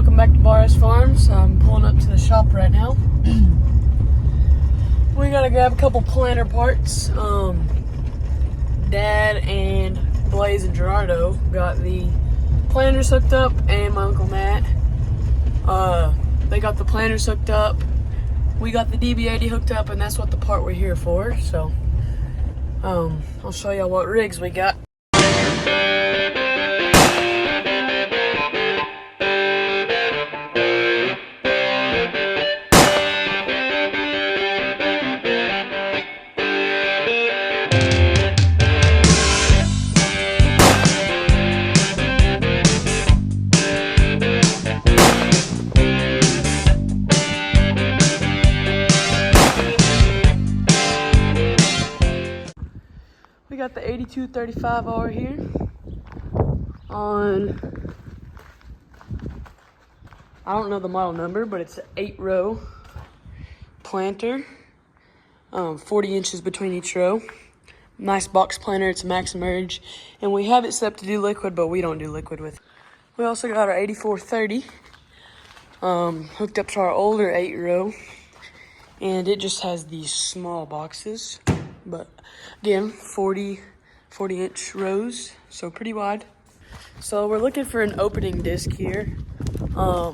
welcome back to Barres Farms. I'm pulling up to the shop right now. We gotta grab a couple planter parts. Dad and Blaze and Gerardo got the planters hooked up, and my Uncle Matt. They got the planters hooked up. We got the DB80 hooked up, and that's what the part we're here for. So, I'll show y'all what rigs we got. We got the 8235R here on, I don't know the model number, but it's an 8-row planter, 40 inches between each row. Nice box planter, it's a max emerge, and we have it set up to do liquid, but we don't do liquid with it. We also got our 8430 hooked up to our older 8-row, and it just has these small boxes. But again, 40 inch rows, so pretty wide. So we're looking for an opening disc here. I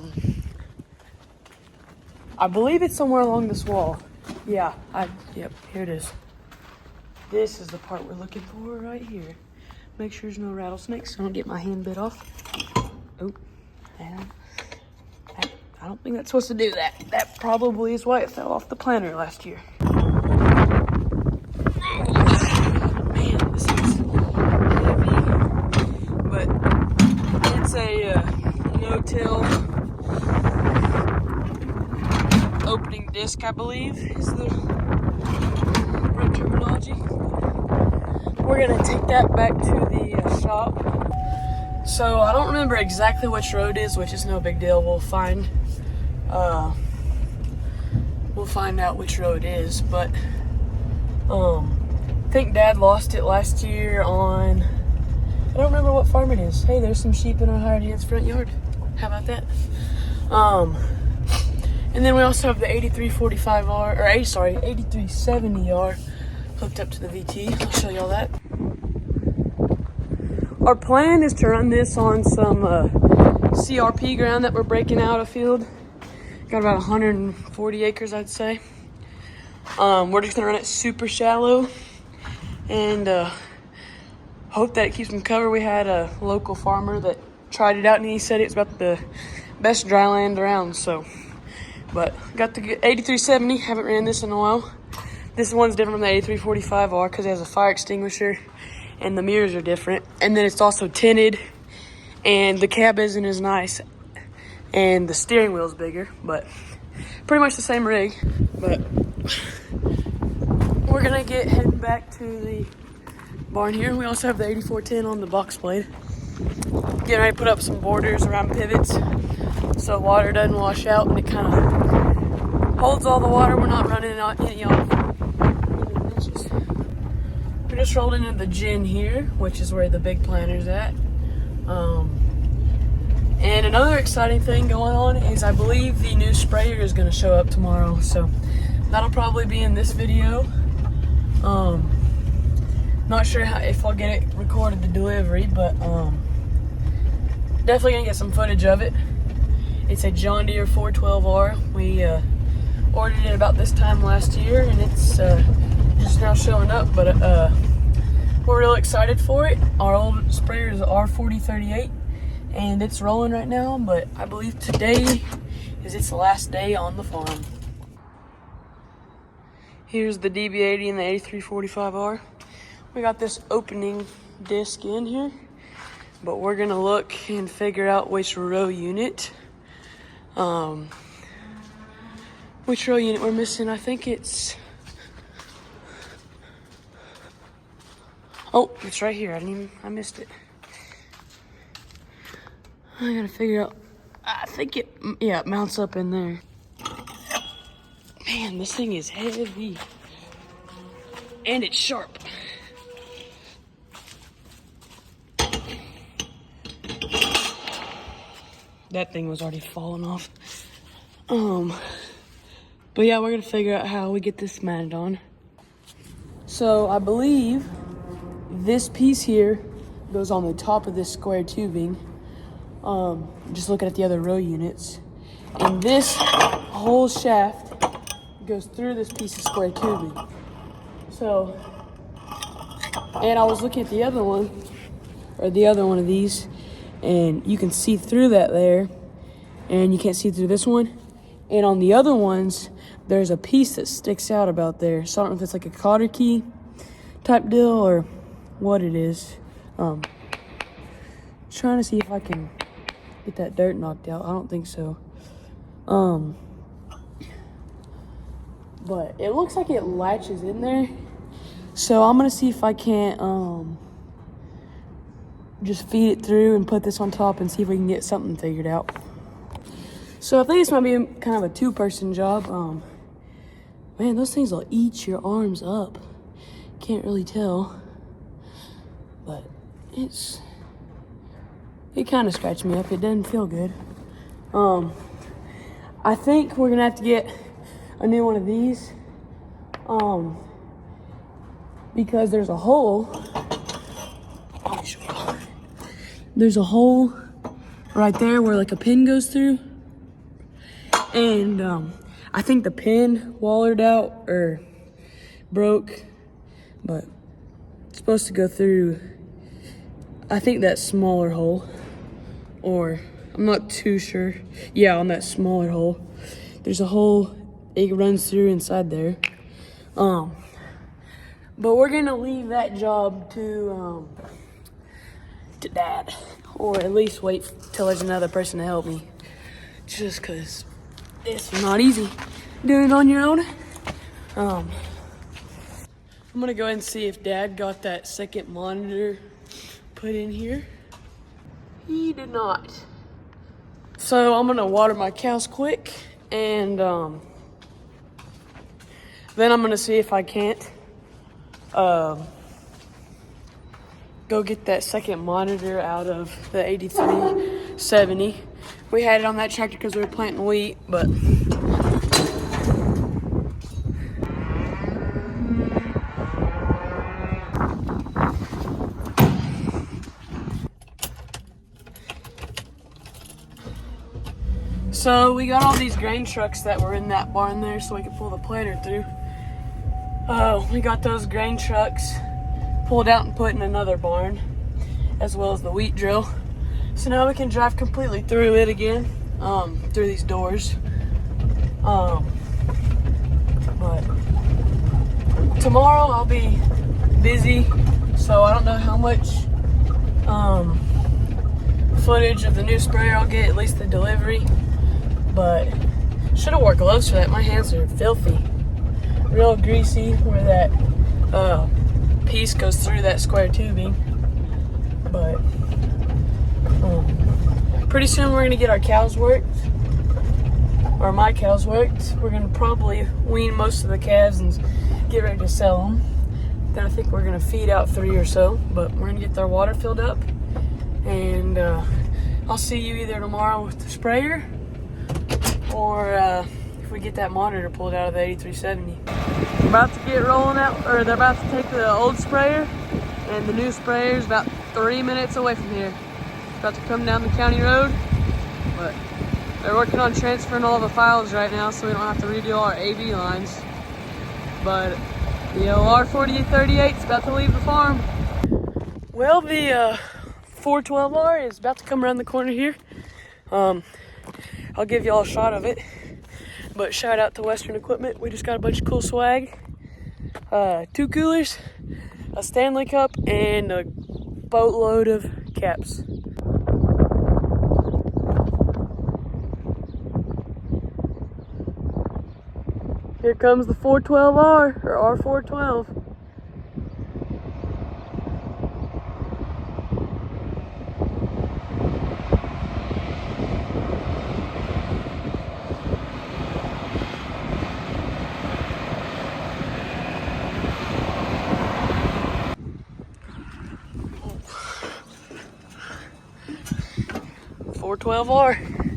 believe it's somewhere along this wall. Yep, here it is. This is the part we're looking for right here. Make sure there's no rattlesnakes so I don't get my hand bit off. Oh, and I don't think that's supposed to do that. That probably is why it fell off the planter last year. No-till opening disc, I believe, is the right terminology. We're gonna take that back to the shop. So I don't remember exactly which road it is, which is no big deal. We'll find out which road it is. But I think Dad lost it last year on, I don't remember what farm it is. Hey, there's some sheep in our hired hand's front yard. How about that? And then we also have the 8345R, or 8370R hooked up to the VT. I'll show y'all that. Our plan is to run this on some CRP ground that we're breaking out a field. Got about 140 acres, I'd say. We're just gonna run it super shallow and hope that it keeps them covered. We had a local farmer that tried it out and he said it's about the best dry land around. So, but got the 8370, haven't ran this in a while. This one's different from the 8345R because it has a fire extinguisher and the mirrors are different. And then it's also tinted and the cab isn't as nice and the steering wheel's bigger, but pretty much the same rig. But we're gonna get heading back to the barn here. We also have the 8410 on the box blade. Getting ready to put up some borders around pivots so water doesn't wash out and it kind of holds all the water. We're not running any off. We just rolled into the gin here, which is where the big planter's at. And another exciting thing going on is I believe the new sprayer is going to show up tomorrow. So that'll probably be in this video. Not sure if I'll get it recorded the delivery, but definitely gonna get some footage of it. It's a John Deere 412R. We ordered it about this time last year, and it's just now showing up. But we're real excited for it. Our old sprayer is R4038, and it's rolling right now. But I believe today is its last day on the farm. Here's the DB80 and the 8345R. We got this opening disc in here, but we're gonna look and figure out which row unit we're missing. I think it's, oh, it's right here. I missed it. I gotta figure out, I think it mounts up in there. Man, this thing is heavy and it's sharp. That thing was already falling off. But yeah, we're gonna figure out how we get this mounted on. So I believe this piece here goes on the top of this square tubing. Just looking at the other row units. And this whole shaft goes through this piece of square tubing. So, and I was looking at the other one, or the other one of these, and you can see through that there, and you can't see through this one. And on the other ones, there's a piece that sticks out about there. So I don't know if it's like a cotter key type deal or what it is. Trying to see if I can get that dirt knocked out. I don't think so. But it looks like it latches in there. So I'm gonna see if I can't just feed it through and put this on top and see if we can get something figured out. So I think this might be kind of a two-person job. Man, those things will eat your arms up. Can't really tell, but it kind of scratched me up. It doesn't feel good. I think we're gonna have to get a new one of these, because there's a hole. There's a hole right there where like a pin goes through, and I think the pin wallered out or broke, but it's supposed to go through, I think, that smaller hole, or I'm not too sure. Yeah, on that smaller hole. There's a hole it runs through inside there. But we're gonna leave that job to Dad, or at least wait till there's another person to help me, just cause it's not easy doing it on your own. I'm gonna go ahead and see if Dad got that second monitor put in here. He did not. So I'm gonna water my cows quick, and then I'm gonna see if I can't go get that second monitor out of the 8370. We had it on that tractor because we were planting wheat, but so we got all these grain trucks that were in that barn there so we could pull the planter through. We got those grain trucks pulled out and put in another barn, as well as the wheat drill. So now we can drive completely through it again, through these doors. But tomorrow I'll be busy, so I don't know how much footage of the new sprayer I'll get, at least the delivery. But should have wore gloves for that. My hands are filthy, real greasy where that piece goes through that square tubing. But pretty soon we're gonna get our cows worked, or my cows worked. We're gonna probably wean most of the calves and get ready to sell them. Then I think we're gonna feed out 3 or so, but we're gonna get their water filled up, and I'll see you either tomorrow with the sprayer, or if we get that monitor pulled out of the 8370. We're about to get rolling out, or they're about to take the old sprayer, and the new sprayer is about 3 minutes away from here. It's about to come down the county road, but they're working on transferring all the files right now so we don't have to redo all our AV lines. But the R4838 is about to leave the farm. Well, the 412R is about to come around the corner here. I'll give y'all a shot of it. But shout out to Western Equipment. We just got a bunch of cool swag. 2 coolers, a Stanley Cup, and a boatload of caps. Here comes the 412R, or R412. R412R.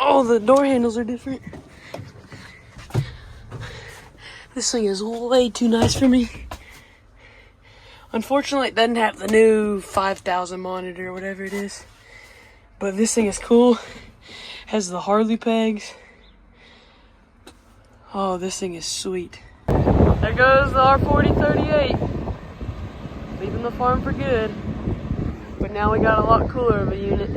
Oh, the door handles are different. This thing is way too nice for me. Unfortunately, it doesn't have the new 5000 monitor or whatever it is. But this thing is cool. Has the Harley pegs. Oh, this thing is sweet. There goes the R4038. Leaving the farm for good. But now we got a lot cooler of a unit.